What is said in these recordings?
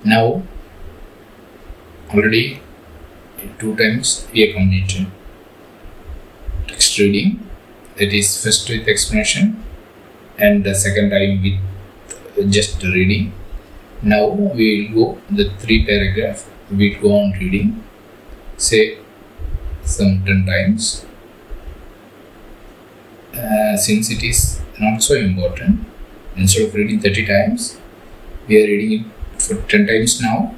Now already 2 times we have completed text reading, that is first with explanation and the second time with just reading. Now we will go the 3 paragraph, we will go on reading, say some 10 times. Since it is not so important, instead of reading 30 times, we are reading it for 10 times now.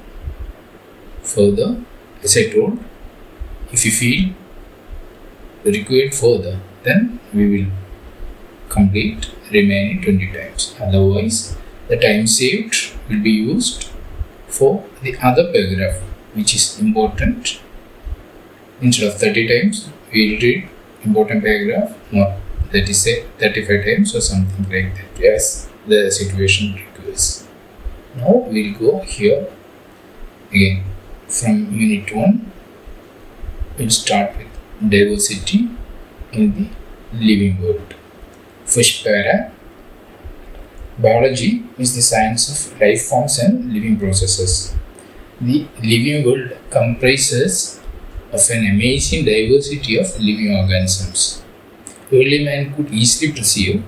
Further, as I told, if you feel required further, then we will complete remaining 20 times. Otherwise, the time saved will be used for the other paragraph which is important. Instead of 30 times, we will read important paragraph, not that is say 35 times or something like that, as the situation requires. Now we will go here again from unit 1. We will start with diversity in the living world. First para, biology is the science of life forms and living processes. The living world comprises of an amazing diversity of living organisms. Early man could easily perceive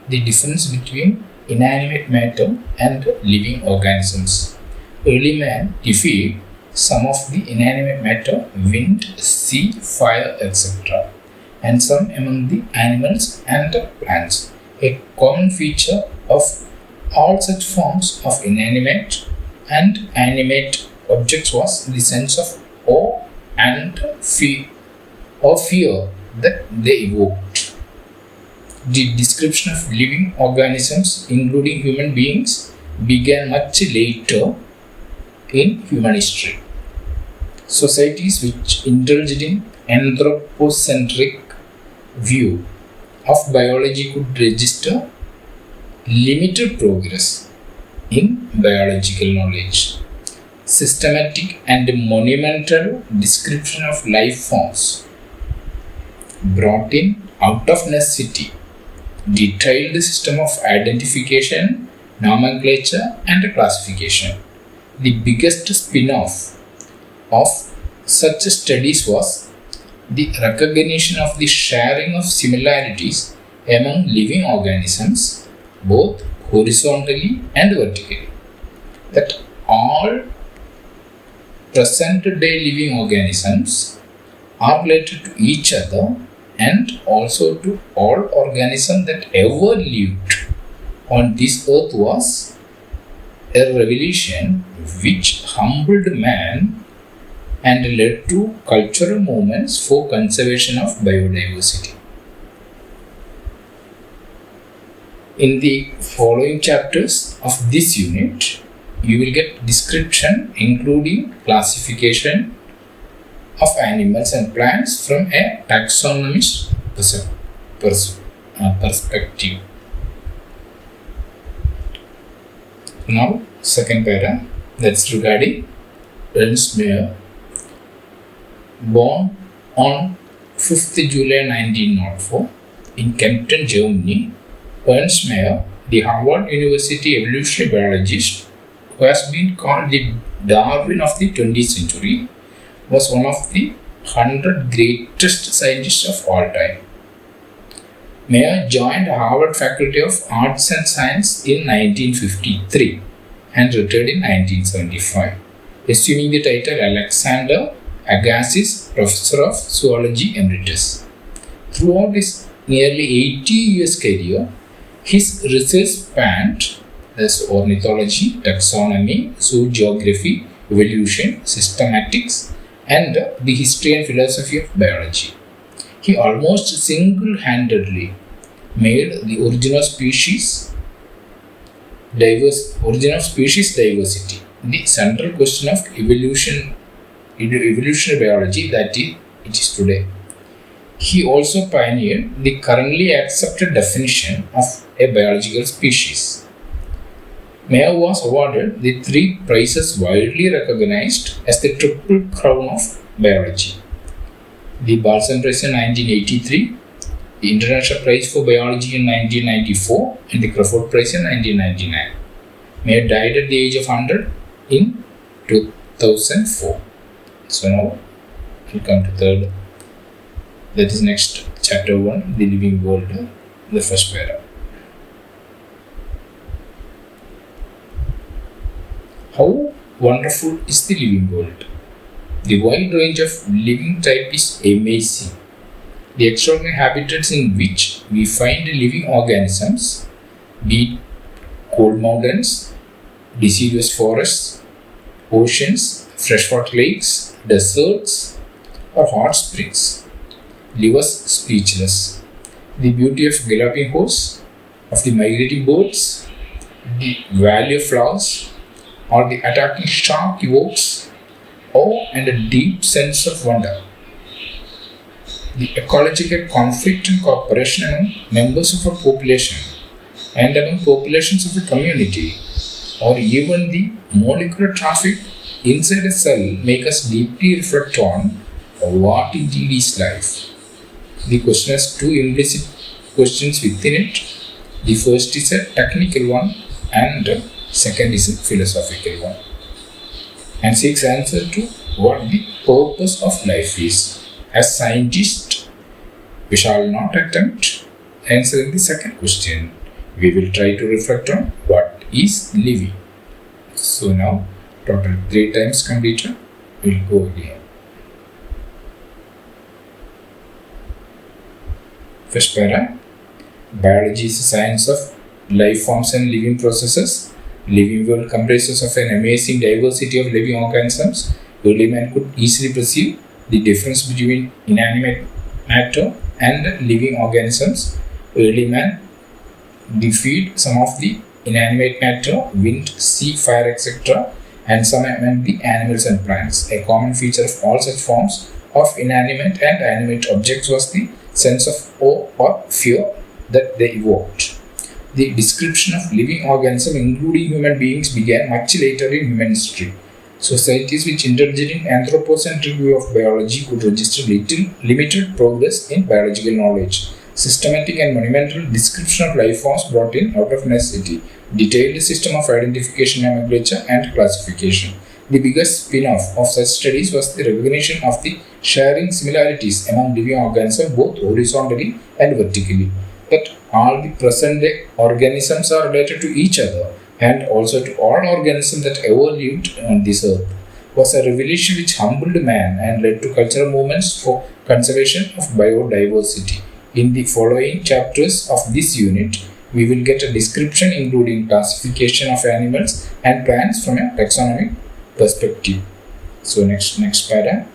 the difference between inanimate matter and living organisms. Early man defined some of the inanimate matter, wind, sea, fire, etc., and some among the animals and plants. A common feature of all such forms of inanimate and animate objects was the sense of awe and fear that they evoked. The description of living organisms, including human beings, began much later in human history. Societies which indulged in anthropocentric view of biology could register limited progress in biological knowledge. Systematic and monumental description of life forms brought in out of necessity detailed system of identification, nomenclature and classification. The biggest spin-off of such studies was the recognition of the sharing of similarities among living organisms, both horizontally and vertically, that all present-day living organisms are related to each other and also to all organisms that ever lived on this earth was a revelation which humbled man and led to cultural movements for conservation of biodiversity. In the following chapters of this unit, you will get description including classification of animals and plants from a taxonomist perspective. Now, second para, that's regarding Ernst Mayr. Born on 5th July 1904 in Kempten, Germany, Ernst Mayr, the Harvard University evolutionary biologist who has been called the Darwin of the 20th century, was one of the 100 greatest scientists of all time. Mayr joined Harvard Faculty of Arts and Science in 1953 and retired in 1975, assuming the title Alexander Agassiz Professor of Zoology Emeritus. Throughout his nearly 80 years career, his research spanned ornithology, taxonomy, zoogeography, evolution, systematics, and the history and philosophy of biology. He almost single-handedly made the origin of species diversity the central question of evolutionary biology that it is today. He also pioneered the currently accepted definition of a biological species. Mayr was awarded the 3 prizes widely recognized as the Triple Crown of Biology: the Balzan Prize in 1983, the International Prize for Biology in 1994, and the Crawford Prize in 1999. Mayr died at the age of 100 in 2004. So now we'll come to third, that is next chapter 1, the living world, the first para. How wonderful is the living world? The wide range of living type is amazing. The extraordinary habitats in which we find living organisms, be it cold mountains, deciduous forests, oceans, freshwater lakes, deserts, or hot springs, leave us speechless. The beauty of galloping horse, of the migrating birds, the valley of flowers, or the attacking shark evokes awe and a deep sense of wonder. The ecological conflict and cooperation among members of a population and among populations of a community, or even the molecular traffic inside a cell, make us deeply reflect on what indeed is life. The question has two implicit questions within it. The first is a technical one and the second is a philosophical one, and seeks answer to what the purpose of life is. As scientists, we shall not attempt answering the second question. We will try to reflect on what is living. So now, total 3 times completed. We'll go again. First para. Biology is the science of life forms and living processes. Living world comprises of an amazing diversity of living organisms. Early man could easily perceive the difference between inanimate matter and living organisms. Early man defeated some of the inanimate matter, wind, sea, fire, etc., and some among the animals and plants. A common feature of all such forms of inanimate and animate objects was the sense of awe or fear that they evoked. The description of living organisms, including human beings, began much later in human history. Societies with intelligent anthropocentric view of biology could register limited progress in biological knowledge. Systematic and monumental description of life forms brought in out of necessity. Detailed system of identification, nomenclature, and classification. The biggest spin-off of such studies was the recognition of the sharing similarities among living organisms both horizontally and vertically. That all the present-day organisms are related to each other and also to all organisms that ever lived on this earth, was a revelation which humbled man and led to cultural movements for conservation of biodiversity. In the following chapters of this unit, we will get a description including classification of animals and plants from a taxonomic perspective. So next para.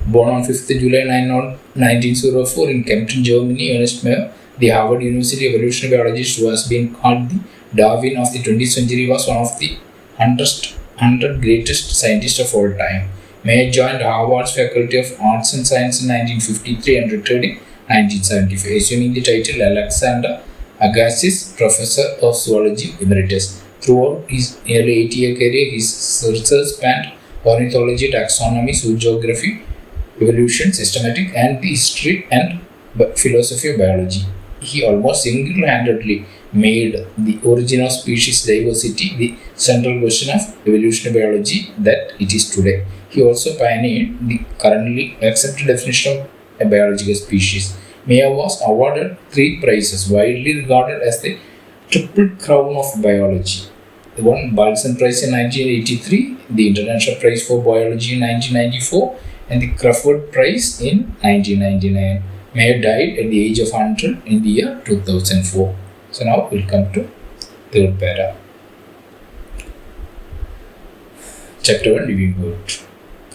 Born on 5th July 1904 in Kempten, Germany, Ernst Mayr, the Harvard University evolutionary biologist who has been called the Darwin of the 20th century, was one of the 100 greatest scientists of all time. Mayr joined Harvard's Faculty of Arts and Science in 1953 and returned in 1975, assuming the title Alexander Agassiz Professor of Zoology Emeritus. Throughout his nearly 80-year career, his research spanned ornithology, taxonomy, zoogeography, evolution, systematic, and the history and philosophy of biology. He almost single-handedly made the origin of species diversity the central question of evolutionary biology that it is today. He also pioneered the currently accepted definition of a biological species. Mayr was awarded 3 prizes, widely regarded as the Triple Crown of Biology. The one Balzan Prize in 1983, the International Prize for Biology in 1994, and the Crawford Prize in 1999. Mayr died at the age of 100 in the year 2004. So now we'll come to third para. Chapter 1, Living World.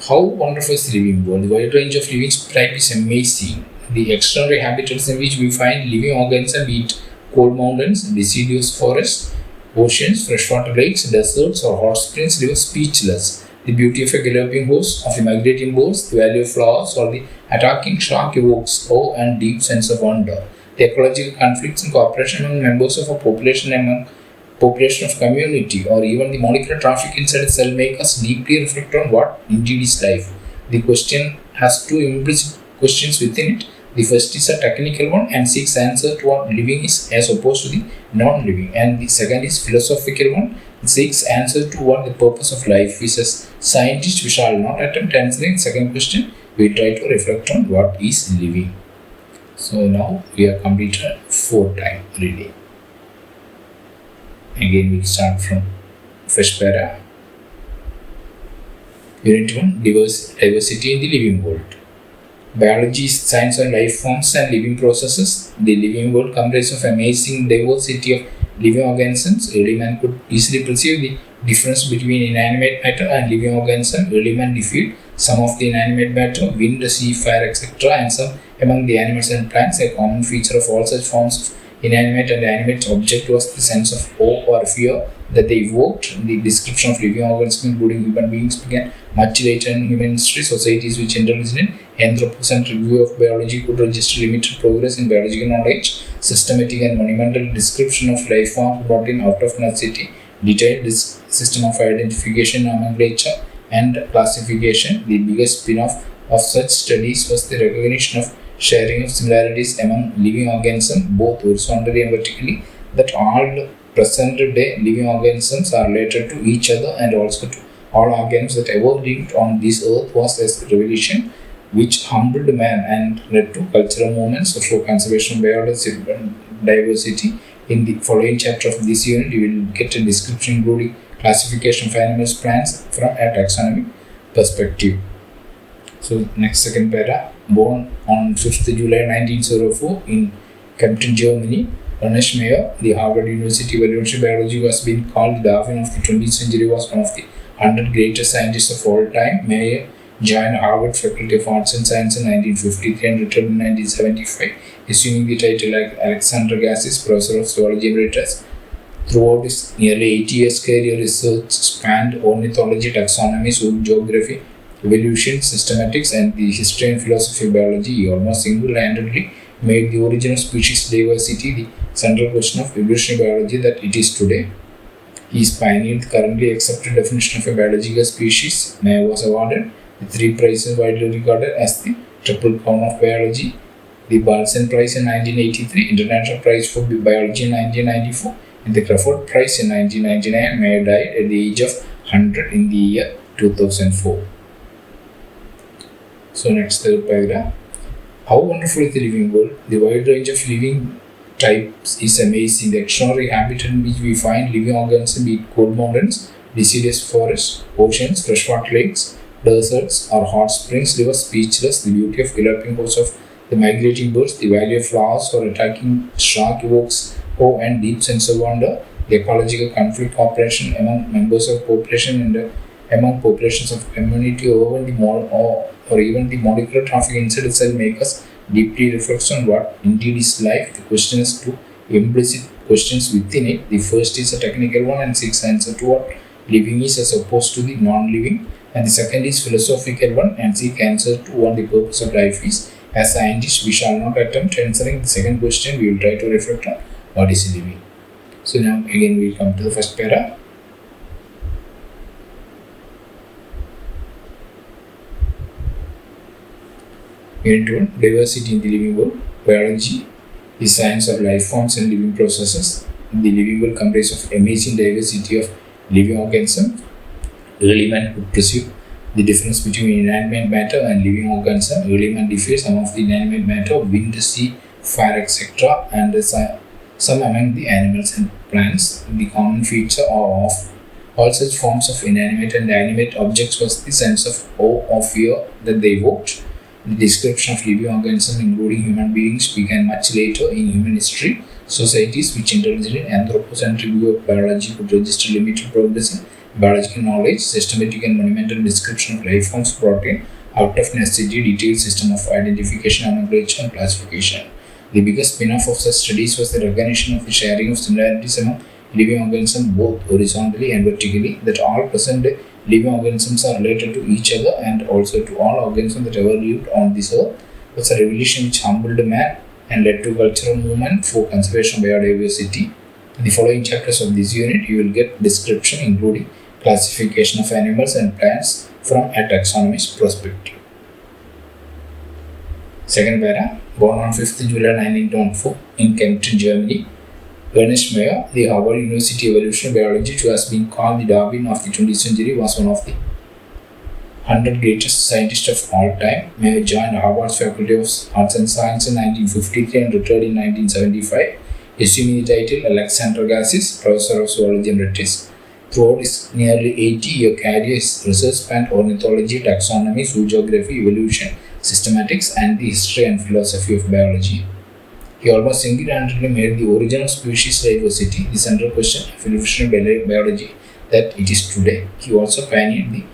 How wonderful is the living world? The wide range of living type is amazing. The extraordinary habitats in which we find living organisms, be it cold mountains, deciduous forests, oceans, freshwater lakes, deserts, or hot springs, leave us speechless. The beauty of a galloping horse, of the migrating birds, the valley of flowers, or the attacking shark evokes awe and deep sense of wonder. The ecological conflicts and cooperation among members of a population of community, or even the molecular traffic inside a cell, make us deeply reflect on what indeed is life. The question has two implicit questions within it. The first is a technical one and seeks answer to what living is as opposed to the non-living, and the second is philosophical one, seeks answer to what the purpose of life is. As scientists, we shall not attempt answering the second question. We try to reflect on what is living. So now we have completed 4-time reading. Again, we start from first para. Unit 1, diversity in the living world. Biology is science of life forms and living processes. The living world comprises of amazing diversity of living organisms. Early man could easily perceive the difference between inanimate matter and living organism. Early man defeated some of the inanimate matter, wind, sea, fire, etc., and some among the animals and plants. A common feature of all such forms of inanimate and animate object was the sense of awe or fear that they evoked. The description of living organisms, including human beings, began much later in human history. Societies which indulged in anthropocentric view of biology could register limited progress in biological knowledge. Systematic and monumental description of life forms brought in out of necessity. Detailed system of identification, nomenclature, and classification. The biggest spin-off of such studies was the recognition of sharing of similarities among living organisms, both horizontally and vertically, that all present-day living organisms are related to each other and also to all organisms that ever lived on this earth was a revelation which humbled man and led to cultural movements for conservation of biodiversity. In the following chapter of this unit, you will get a description including classification of animals, plants from a taxonomic perspective. So next second para. Born on 5th July 1904 in Kempten, Germany, Ernest Mayr, the Harvard University of Evolutionary Biology, was being called the Darwin of the 20th century, was one of the 100 greatest scientists of all time. Mayr joined Harvard Faculty of Arts and Science in 1953 and retired in 1975, assuming the title like Alexander Agassiz, Professor of Zoology Emeritus. Throughout his nearly 80 years career, research spanned ornithology, taxonomy, geography, evolution, systematics, and the history and philosophy of biology. He almost single-handedly made the origin of species diversity the central question of evolutionary biology that it is today. He is pioneered the currently accepted definition of a biological species. Mayr was awarded the 3 prizes widely regarded as the Triple Crown of Biology: the Balzan Prize in 1983, International Prize for Biology in 1994, and the Crawford Prize in 1999. Mayr died at the age of 100 in the year 2004. So next third paragraph. How wonderful is the living world? The wide range of living types is amazing. The extraordinary habitat in which we find living organisms, be it cold mountains, deciduous forests, oceans, freshwater lakes, deserts, or hot springs, leave us speechless. The beauty of galloping horse of the migrating birds, the value of flowers or attacking shark evokes awe and deep sense of wonder. The ecological conflict cooperation among members of population and among populations of community, or even the molecular traffic inside itself make us deeply reflect on what indeed is life. The question is two implicit questions within it. The first is a technical one and seeks answer to what living is as opposed to the non-living, and the second is philosophical one and seeks answer to what the purpose of life is. As scientists, we shall not attempt answering the second question. We will try to reflect on what is living. So now again we will come to the first para. Unit 1, diversity in the living world. Biology is science of life forms and living processes. The living world comprises of amazing diversity of living organisms. Early man could perceive the difference between inanimate matter and living organisms. Early man differed some of the inanimate matter, wind, sea, fire, etc., and some among the animals and plants. The common feature of all such forms of inanimate and animate objects was the sense of awe or fear that they evoked. The description of living organisms, including human beings, began much later in human history. Societies which indulged in anthropocentric view of biology could register limited progress in biological knowledge. Systematic and monumental description of life forms brought in out of necessity detailed system of identification, nomenclature, and classification. The biggest spin-off of such studies was the recognition of the sharing of similarities among living organisms, both horizontally and vertically, that all present-day living organisms are related to each other and also to all organisms that ever lived on this earth. It was a revelation which humbled man and led to cultural movement for conservation of biodiversity. In the following chapters of this unit, you will get description including classification of animals and plants from a taxonomist perspective. Second para. Born on 5th July 1904 in Kempten, Germany, Ernest Mayr, the Harvard University evolutionary biologist who has been called the Darwin of the 20th century, was one of the 100 greatest scientists of all time. Mayr joined Harvard's Faculty of Arts and Science in 1953 and retired in 1975, assuming the title Alexander Agassiz, Professor of Zoology Emeritus. Throughout his nearly 80-year career, his research spanned ornithology, taxonomy, zoogeography, evolution, systematics, and the history and philosophy of biology. He almost single-handedly made the origin of species diversity the central question of evolutionary biology that it is today. He also pioneered the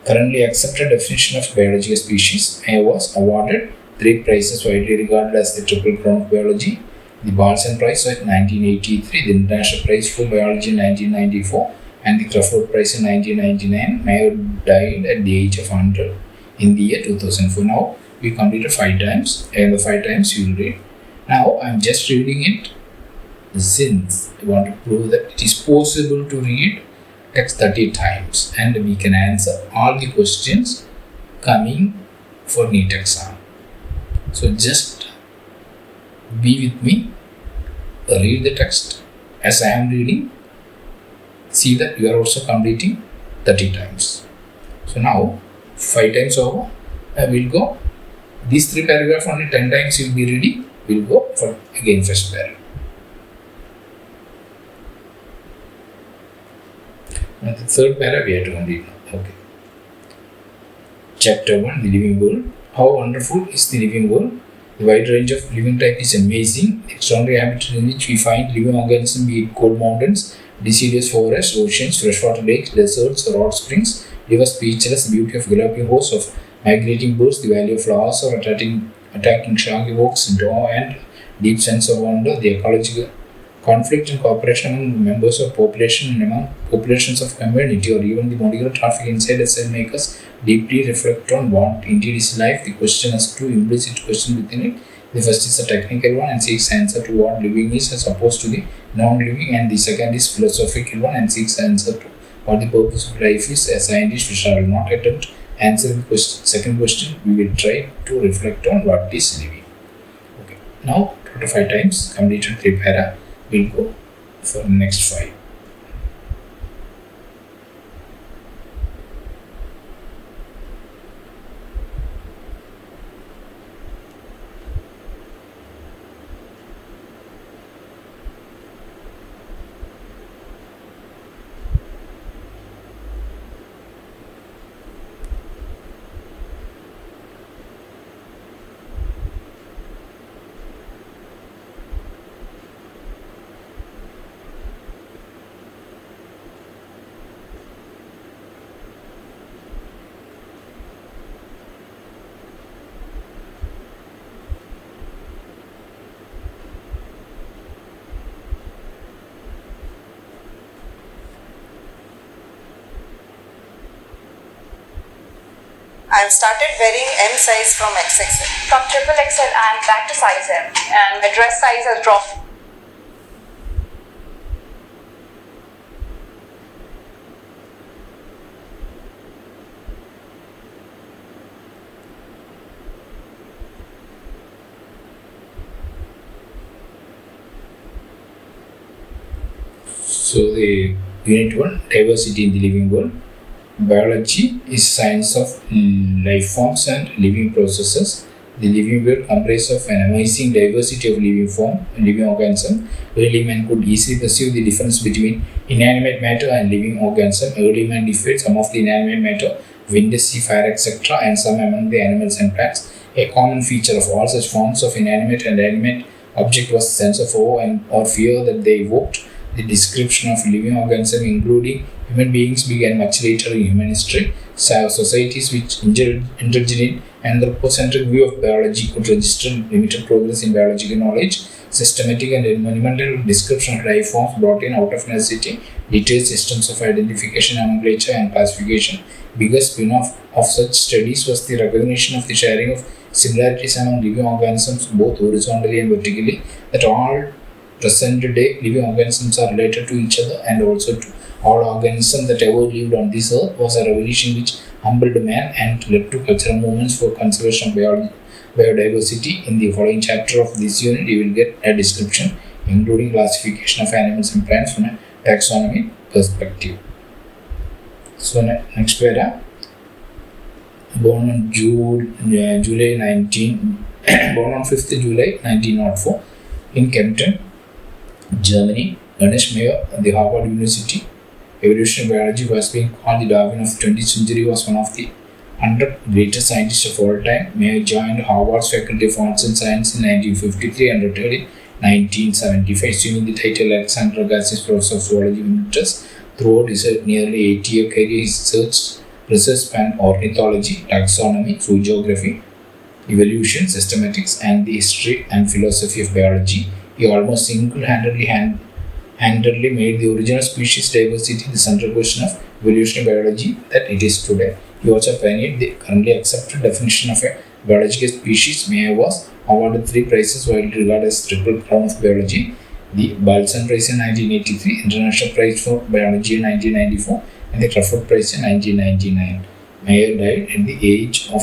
currently accepted definition of biological species. Mayr was awarded 3 prizes widely regarded as the Triple Crown of Biology: the Balzan Prize in 1983, the International Prize for Biology in 1994, and the Crawford Prize in 1999. Mayr died at the age of 100 in the year 2004. Now we completed 5 times, and the 5 times you will read. Now I am just reading it since I want to prove that it is possible to read text 30 times and we can answer all the questions coming for NEET exam. So just be with me, read the text as I am reading. See that you are also completing 30 times. So now 5 times over, I will go. These 3 paragraphs only 10 times you will be reading. We will go for again first paragraph. And the third paragraph we have to complete now. Okay. Chapter 1, the living world. How wonderful is the living world? The wide range of living type is amazing. The extraordinary habitat in which we find living organisms, be it cold mountains, deciduous forests, oceans, freshwater lakes, deserts, or hot springs, leave us speechless. The beauty of galloping hosts of migrating birds, the value of flowers, or attacking shark evokes awe and deep sense of wonder. The ecological conflict and cooperation among members of population and among populations of community, or even the molecular traffic inside a cell, make us deeply reflect on what indeed is life. The question has 2 implicit questions within it. The first is a technical one and seeks answer to what living is as opposed to the non-living, and the second is philosophical one and seeks answer to what the purpose of life is. As scientists, we shall not attempt answering the second question. We will try to reflect on what is living. Okay. Now, 5 times completed 3 para. We'll go for the next 5. I've started varying M size from XXL. From triple XL and back to size M, and my dress size has dropped. So the unit 1, diversity in the living world. Biology is science of life forms and living processes. The living world comprises of an amazing diversity of living organisms. Early man could easily perceive the difference between inanimate matter and living organism. Early man differed some of the inanimate matter, wind, sea, fire, etc., and some among the animals and plants. A common feature of all such forms of inanimate and animate object was the sense of awe and or fear that they evoked. The description of living organisms, including human beings, began much later in human history. Societies which indulged in an anthropocentric view of biology could register limited progress in biological knowledge. Systematic and monumental description of life forms brought in out of necessity detailed systems of identification, nomenclature, and classification. Biggest spin-off of such studies was the recognition of the sharing of similarities among living organisms, both horizontally and vertically, that all present-day living organisms are related to each other and also to all organisms that ever lived on this earth, was a revolution which humbled man and led to cultural movements for conservation of biodiversity. In the following chapter of this unit, you will get a description including classification of animals and plants from a taxonomy perspective. So next para, born on July 19, born on 5th July 1904 in Kempten, Germany. Ernest Mayr at the Harvard University. Evolutionary biology was being called the Darwin of the 20th century. Was one of the 100 greatest scientists of all time. Mayr joined Harvard's Faculty of Arts and Science in 1953 and retired in 1975, assuming the title Alexander Agassiz Professor of Zoology Emeritus. Throughout his nearly 80-year career, his research spanned ornithology, taxonomy, zoogeography, evolution, systematics, and the history and philosophy of biology. He almost single-handedly made the original species diversity the central question of evolutionary biology that it is today. He also pioneered the currently accepted definition of a biological species. Mayr was awarded 3 prizes widely regarded as triple crown of biology: the Balzan Prize in 1983, International Prize for Biology in 1994, and the Crawford Prize in 1999. Mayr died at the age of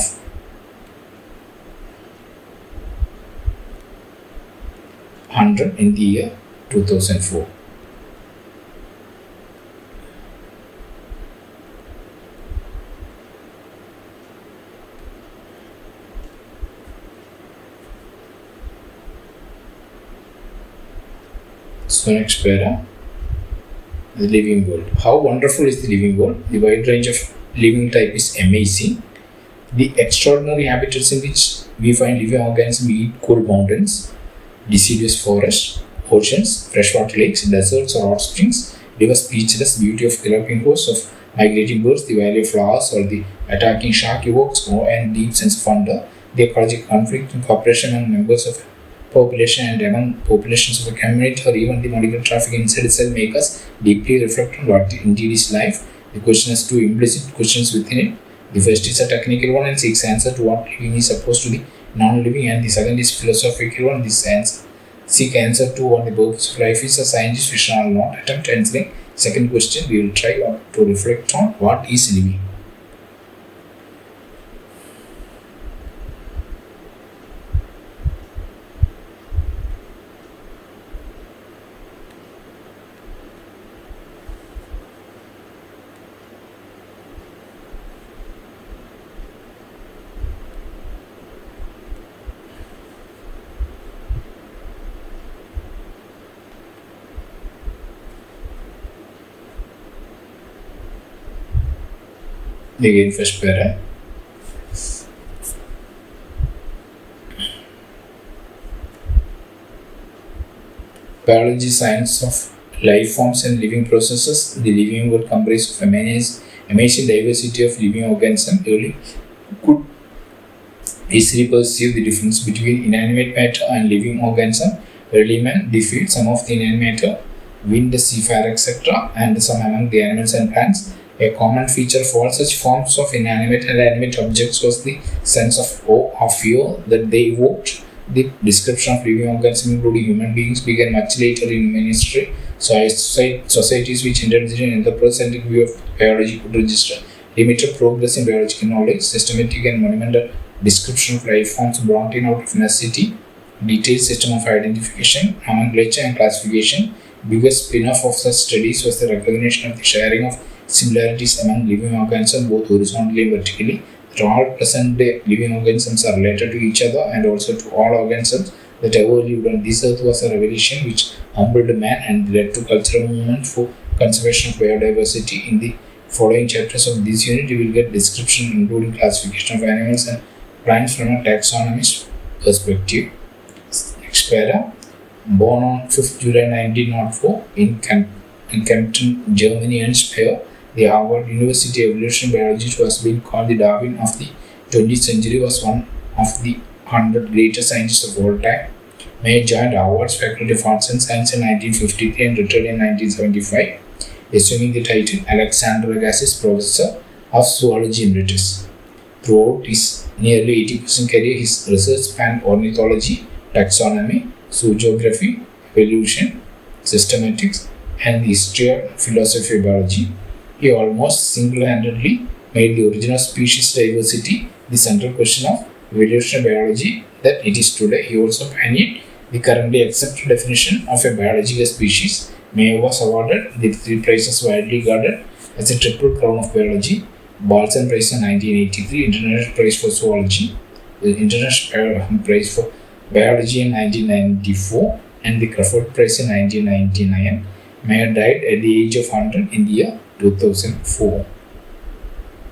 100 in the year 2004. So next para, the living world. How wonderful is the living world? The wide range of living type is amazing. The extraordinary habitats in which we find living organisms eat cold mountains, deciduous forests, oceans, freshwater lakes, deserts or hot springs, river speechless beauty of galloping hosts of migrating birds, the valley of flowers or the attacking shark evokes awe and deep sense of wonder. The ecological conflict and cooperation among members of population and among populations of a community or even the medical traffic inside itself make us deeply reflect on what indeed is life. The question has 2 implicit questions within it. The first is a technical one and seeks answer to what living is opposed to the non-living, and the second is philosophical one. This seek answer to what the purpose of life is. A scientist we shall not attempt answering second question. We will try to reflect on what is living. Again, first para. Biology, science of life forms and living processes. The living world comprises of amazing diversity of living organisms. Early could easily perceive the difference between inanimate matter and living organism. Early man defeated some of the inanimate matter, wind, seafarer, etc., and some among the animals and plants. A common feature for all such forms of inanimate and animate objects was the sense of awe or fear that they evoked. The description of living organisms, including human beings, began much later in human history. So societies which intelligent and anthropocentric view of biology could register limited progress in biological knowledge. Systematic and monumental description of life forms brought in out of necessity. Detailed system of identification, nomenclature and classification. Biggest spin-off of such studies was the recognition of the sharing of similarities among living organisms both horizontally and vertically. That all present-day living organisms are related to each other and also to all organisms that ever lived on this earth was a revelation which humbled man and led to cultural movement for conservation of biodiversity. In the following chapters of this unit, you will get description including classification of animals and plants from a taxonomist perspective. Next para. Born on 5th July 1904 in Kempten, Germany, Ernst Mayr, the Harvard University Evolutionary Biologist who has been called the Darwin of the 20th century, was one of the 100 greatest scientists of all time. Mayr joined Harvard's Faculty of Arts and Science in 1953 and retired in 1975, assuming the title Alexander Agassiz Professor of Zoology Emeritus. Throughout his nearly 80% career, his research spanned ornithology, taxonomy, zoogeography, evolution, systematics, and the history and philosophy of biology. He almost single-handedly made the original species diversity the central question of evolutionary biology that it is today. He also pioneered The currently accepted definition of a biological species. Mayo was awarded the 3 prizes widely regarded as a triple crown of biology. Balzan Prize in 1983, International Prize for Zoology, the International Prize for Biology in 1994, and the Crawford Prize in 1999. Mayo died at the age of 100 in the year 2004.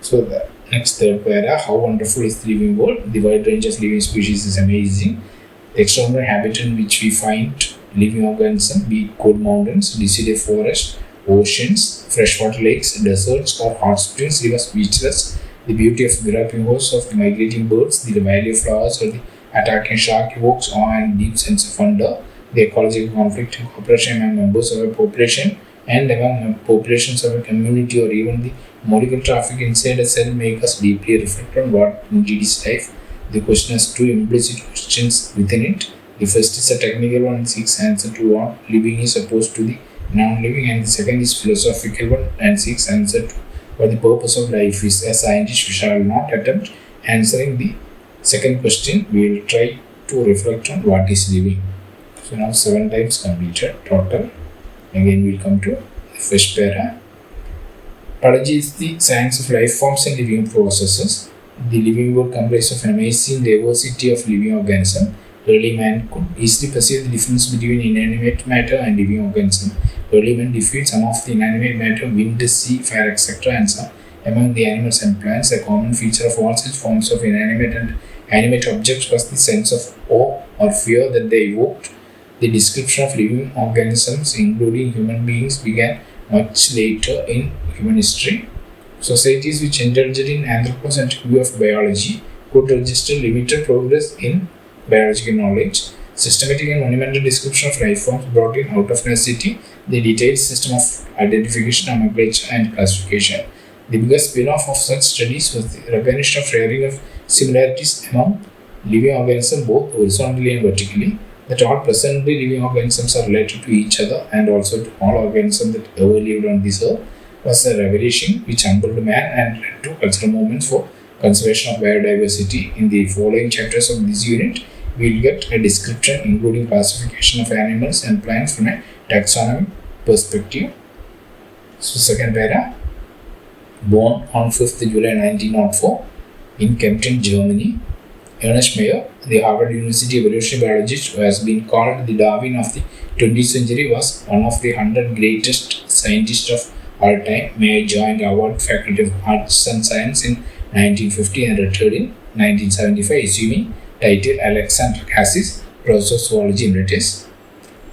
So the next third para, how wonderful is the living world? The wide range of living species is amazing. The extraordinary habitat in which we find living organisms, be it cold mountains, deciduous forests, oceans, freshwater lakes, deserts, or hot springs, leave us speechless. The beauty of galloping horse, of the migrating birds, the valley of flowers, or the attacking shark evokes awe and deep sense of wonder. The ecological conflict and cooperation among members of a population and among populations of a community, or even the molecular traffic inside a cell, make us deeply reflect on what indeed is life. The question has two implicit questions within it. The first is a technical one and seeks answer to what living is opposed to the non-living, and the second is philosophical one and seeks answer to what the purpose of life is. As scientists, we shall not attempt answering the second question. We will try to reflect on what is living. So now 7 times completed total. Again we will come to the first para. Biology is the science of life forms and living processes. The living world comprises of an amazing diversity of living organisms. Early man could easily perceive the difference between inanimate matter and living organisms. Early man defeated some of the inanimate matter, wind, sea, fire, etc. and some among the animals and plants. A common feature of all such forms of inanimate and animate objects was the sense of awe or fear that they evoked. The description of living organisms, including human beings, began much later in human history. Societies which indulged in anthropocentric view of biology could register limited progress in biological knowledge. Systematic and monumental description of life forms brought in out of necessity the detailed system of identification, nomenclature, and classification. The biggest spin-off of such studies was the recognition of sharing of similarities among living organisms both horizontally and vertically, that all presently living organisms are related to each other and also to all organisms that ever lived on this earth, was a revelation which humbled man and led to cultural movements for conservation of biodiversity. In the following chapters of this unit, we will get a description including classification of animals and plants from a taxonomic perspective. So second para, born on 5th July 1904 in Kempten, Germany, Ernest Mayr, the Harvard University evolutionary biologist who has been called the Darwin of the 20th century, was one of the 100 greatest scientists of all time. Mayr joined Harvard Faculty of Arts and Science in 1950 and retired in 1975, assuming title Alexander Cassis, Professor of Zoology Emeritus.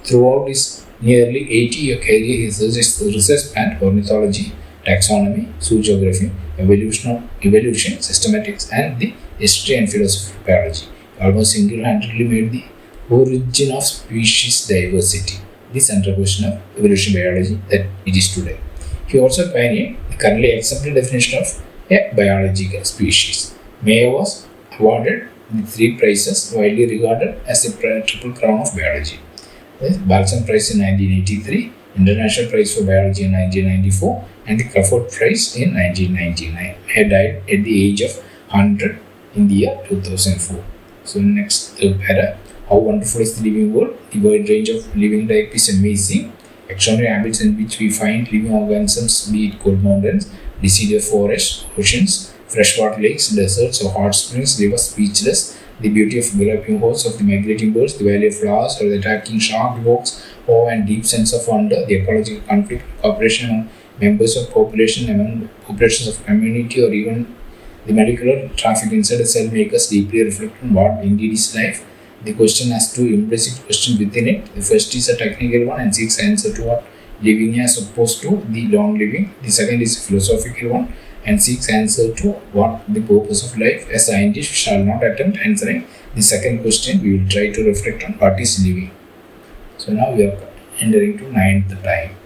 Throughout his nearly 80-year career, he research spanned ornithology, taxonomy, zoogeography, evolution, systematics, and the history and philosophy of biology. He almost single-handedly made the origin of species diversity the central question of evolution biology that it is today. He also pioneered the currently accepted definition of a biological species. Mayr was awarded the 3 prizes widely regarded as a triple crown of biology. The Balzan Prize in 1983, International Prize for Biology in 1994, and the Crawford Prize in 1999. Mayr died at the age of 100 in the year 2004. So next para, how wonderful is the living world? The wide range of living type is amazing. Extraordinary habits in which we find living organisms, be it cold mountains, deciduous forests, oceans, freshwater lakes, deserts, or hot springs, leave us speechless. The beauty of galloping horse, of the migrating birds, the valley of flowers, or the attacking shark evokes awe and deep sense of wonder. The ecological conflict, cooperation among members of population, among populations of community, or even the molecular traffic inside a cell, make us deeply reflect on what indeed is life. The question has two implicit questions within it. The first is a technical one and seeks answer to what living is opposed to the non-living. The second is a philosophical one and seeks answer to what the purpose of life. As scientists, we shall not attempt answering the second question. We will try to reflect on what is living. So now we are entering to 9th time.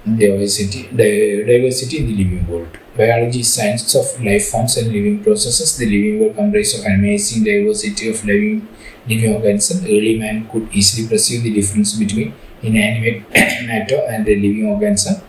Diversity in the living world. Biology is science of life forms and living processes. The living world comprises of an amazing diversity of living organisms. Early man could easily perceive the difference between inanimate matter and a living organism.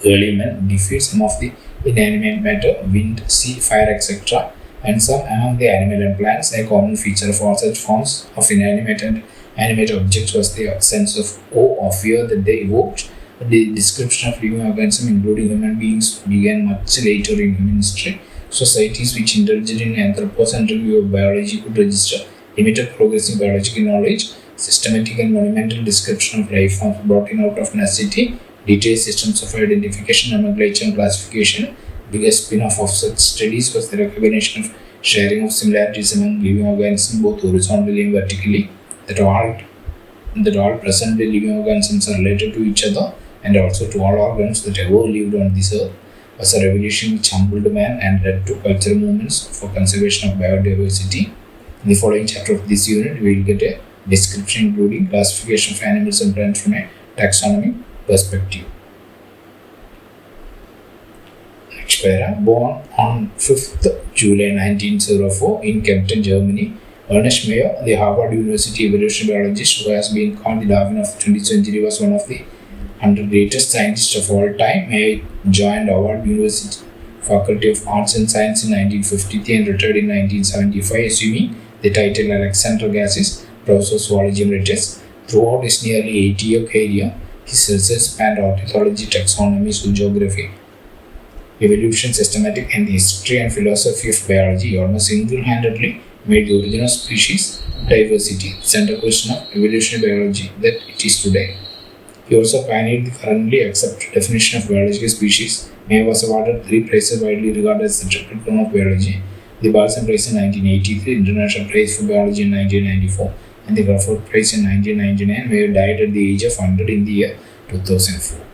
Early man defeated some of the inanimate matter, wind, sea, fire, etc. and some among the animal and plants. A common feature of all such forms of inanimate and animate objects was the sense of awe or fear that they evoked. The description of living organisms, including human beings, began much later in human history. Societies which indulged in anthropocentric view of biology could register limited progress in biological knowledge. Systematic and monumental description of life forms brought in out of necessity. Detailed systems of identification, nomenclature, and classification. Biggest spin-off of such studies was the recognition of sharing of similarities among living organisms, both horizontally and vertically, that all presently living organisms are related to each other and also to all organisms that ever lived on this earth, was a revolution which humbled man and led to cultural movements for conservation of biodiversity. In the following chapter of this unit, we will get a description including classification of animals and plants from a taxonomy perspective. Next para. Born on 5th July 1904 in Kempten, Germany, Ernest Mayr, the Harvard University evolutionary biologist who has been called the Darwin of the 20th century, was one of the 100 greatest scientists of all time. Mayr joined Harvard University Faculty of Arts and Science in 1953 and retired in 1975, assuming the title Alexander Agassiz, Professor of Zoology Emeritus. Throughout his nearly 80-year career, his research spanned ornithology, taxonomy, zoogeography, evolution, systematic, and the history and philosophy of biology. He almost single-handedly made the origin of species diversity the central question of evolutionary biology that it is today. He also pioneered the currently accepted definition of biological species. Mayr was awarded 3 prizes widely regarded as the triple crown of biology: the Balsam Prize in 1983, International Prize for Biology in 1994, and the Crawford Prize in 1999. Mayr died at the age of 100 in the year 2004.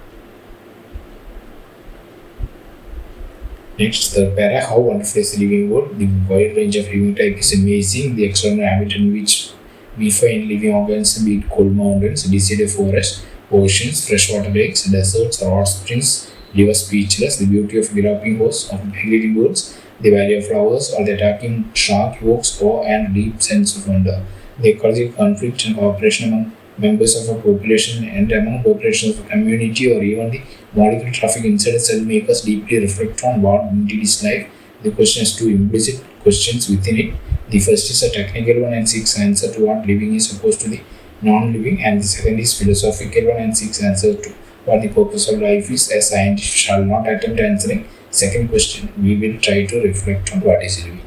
Next, third para. How wonderful is the living world? The wide range of living type is amazing. The extraordinary habitat in which we find living organisms, be it cold mountains, deciduous forests, oceans, freshwater lakes, deserts, or hot springs, leave us speechless. The beauty of galloping horse, of migrating birds, the valley of flowers, or the attacking shark evokes awe and deep sense of wonder. The ecological conflict and cooperation among members of a population and among populations of a community, or even the molecular traffic inside a cell, make us deeply reflect on what indeed is life. The question has 2 implicit questions within it. The first is a technical one and seeks answer to what living is opposed to the non-living, and the second is philosophical one and seeks answer to what the purpose of life is. A scientist shall not attempt answering second question. We will try to reflect on what is living.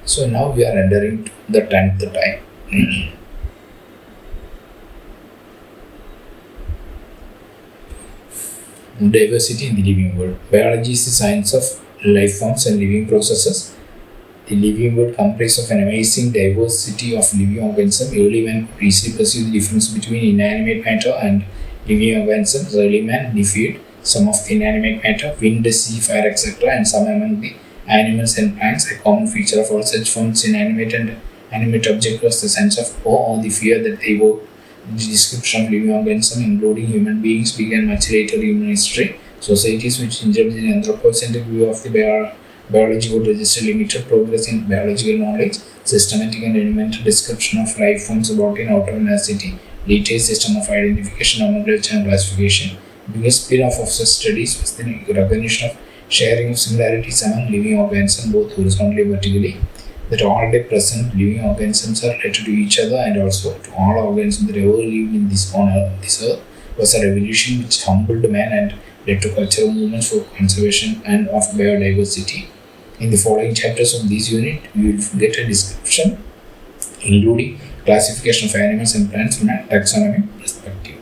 So now we are entering to the 10th time. Diversity in the living world. Biology is the science of life forms and living processes. The living world comprises of an amazing diversity of living organisms. Early man could easily perceive the difference between inanimate matter and living organisms. Early man defied some of the inanimate matter, wind, sea, fire, etc., and some among the animals and plants. A common feature of all such forms, inanimate and animate objects, was the sense of awe or the fear that they were. The description of living organisms, including human beings, began much later in human history. Societies which indulged in anthropocentric view of the biology would register limited progress in biological knowledge. Systematic and elemental description of life forms brought in out of necessity. Detailed system of identification, nomenclature, and classification. The biggest spin-off of such studies was the recognition of sharing of similarities among living organisms, both horizontally and vertically, that all the present living organisms are related to each other and also to all organisms that ever lived in this earth, was a revolution which humbled man and led to cultural movements for conservation and of biodiversity. In the following chapters of this unit, we will get a description including classification of animals and plants from a taxonomy perspective.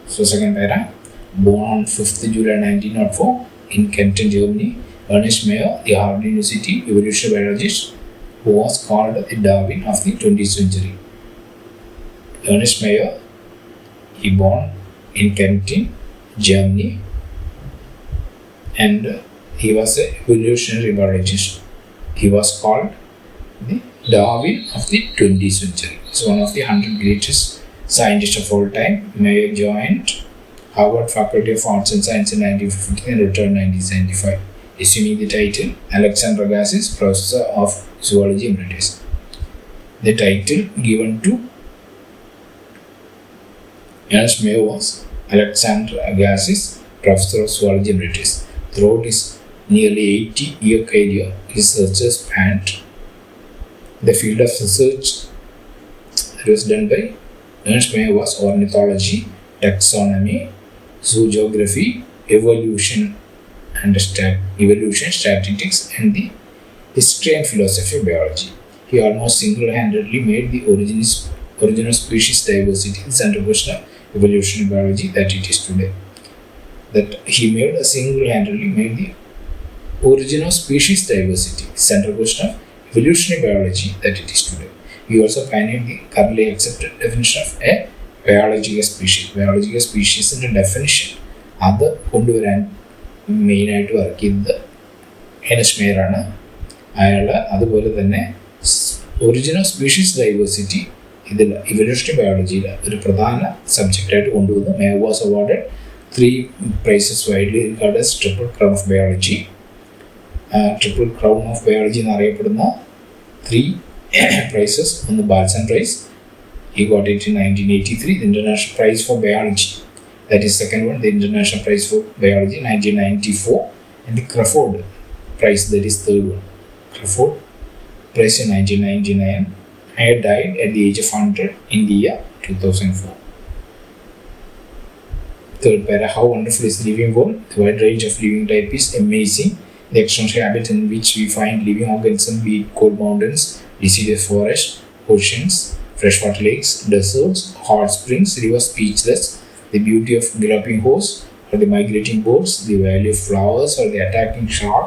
So second para. Born on 5th July 1904 in Kempten, Germany, Ernest Mayr, the Harvard University evolutionary biologist, who was called the Darwin of the 20th century. Ernest Mayr, he born in Kempten, Germany, and he was an evolutionary biologist. He was called the Darwin of the 20th century. He is one of the 100 greatest scientists of all time. Mayr joined Harvard Faculty of Arts and Science in 1950 and returned in 1975, assuming the title Alexander Agassiz, Professor of Zoology Emeritus. The title given to Ernest Mayr was Alexander Agassiz, Professor of Zoology Emeritus. Throughout his nearly 80-year career, his research spanned The field of research that was done by Ernst Mayr was ornithology, taxonomy, zoogeography, evolution, statistics, and the history and philosophy of biology. He almost single-handedly made the original species diversity the central question of evolutionary biology that it is today. That he single-handedly made the original species diversity the central question of evolutionary biology that it is today. He also pioneered the currently accepted definition of a biological species. Biological species in the definition അത് കൊണ്ടുവരാൻ മെയിനായിട്ട് work ചെയ്തത് NS മേയറാണ്. അയാൾ അതുപോലെ തന്നെ original species diversity ഇതിൽ evolutionary ബയോളജിയിൽ ഒരു പ്രധാന സബ്ജക്റ്റായിട്ട് കൊണ്ടുവന്നു. Mayor was awarded 3 prizes widely regarded as triple crown of biology. Triple crown of biology എന്നറിയപ്പെടുന്ന 3 prizes. ഒന്ന് ബാൽസൺ price, he got it in 1983, the International Prize for Biology. That is second one, the International Prize for Biology 1994, and the Crawford Prize, that is third one. Crawford Prize in 1999. I had died at the age of 100 in the year 2004. Third para, how wonderful is the living world? The wide range of living type is amazing. The extraordinary habitat in which we find living organisms, be it cold mountains, deciduous forests, oceans, freshwater lakes, deserts, hot springs, rivers, speechless. The beauty of galloping horse or the migrating birds, the valley of flowers or the attacking shark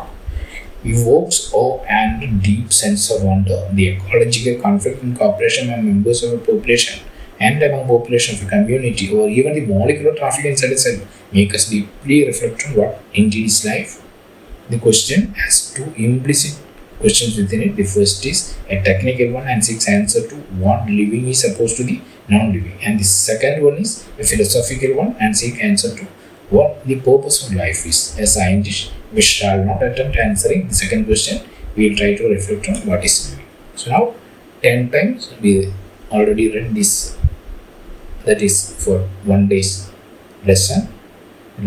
evokes awe and deep sense of wonder. The ecological conflict and cooperation among members of a population and among population of a community, or even the molecular traffic inside a cell, make us deeply reflect on what indeed is life. The question has 2 implicit questions within it. The first is a technical one and seeks answer to what living is opposed to the non-living, and the second one is a philosophical one and seeks answer to what the purpose of life is. As scientists, we shall not attempt answering the second question. We will try to reflect on what is living. So now 10 times we already read this. That is for 1 day's lesson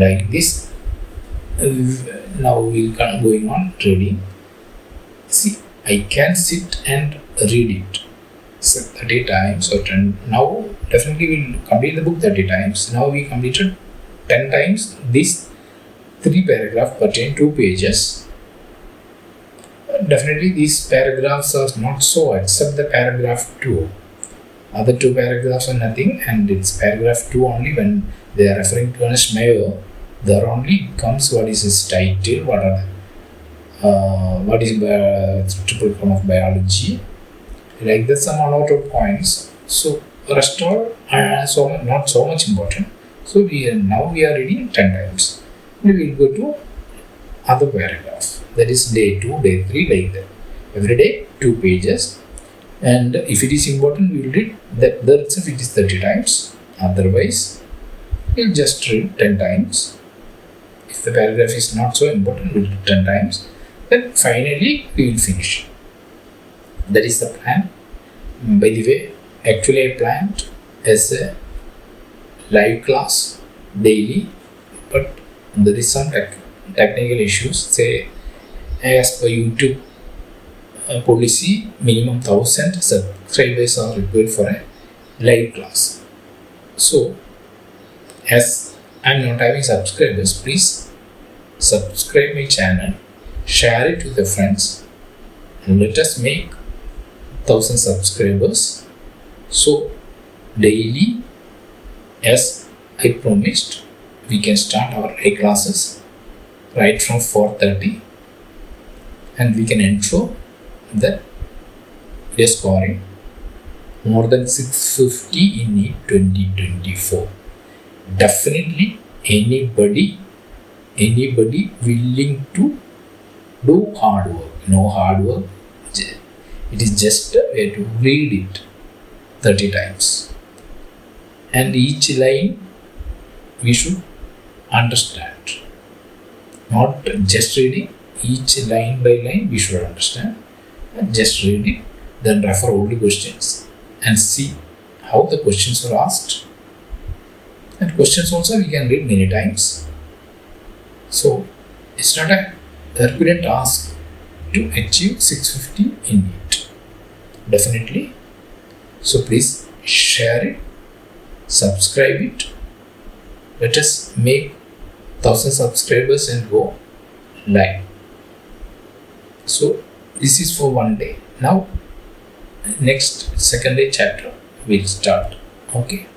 like this. Now we will going on reading. See, I can sit and read it 30 times or 10. Now definitely we will complete the book 30 times. Now we completed 10 times. These 3 paragraphs pertain 2 pages. Definitely these paragraphs are not so except the paragraph 2. Other 2 paragraphs are nothing, and it's paragraph 2 only. When they are referring to Ernst Mayr, there only comes what is his title, what is triple crown of biology, like that, some lot of points. So rest all not so much important. So now we are reading 10 times. We will go to other paragraph, that is day 2, day 3, like that. Every day 2 pages, and if it is important we will read that there itself it is 30 times. Otherwise we will just read 10 times. If the paragraph is not so important, we will read 10 times. Then finally we will finish. That is the plan. By the way, actually I planned as a live class daily, but there is some technical issues. Say, as per YouTube policy, minimum 1000 subscribers are required for a live class. So, as I am not having subscribers, please subscribe my channel, share it with your friends, and let us make 1000 subscribers. So daily, as I promised, we can start our live classes right from 4:30, and we can ensure that we are scoring more than 650 in NEET 2024. Definitely anybody willing to do hard work. No hard work. It is just a way to read it 30 times. And each line we should understand. Not just reading, each line by line we should understand. And just read it, then refer all the questions and see how the questions are asked. And questions also we can read many times. So it's not a Herculean task to achieve 650 in NEET. definitely. So please share it, subscribe it. Let us make 1,000 subscribers and go live. So this is for one day. Now next second day chapter will start. Okay.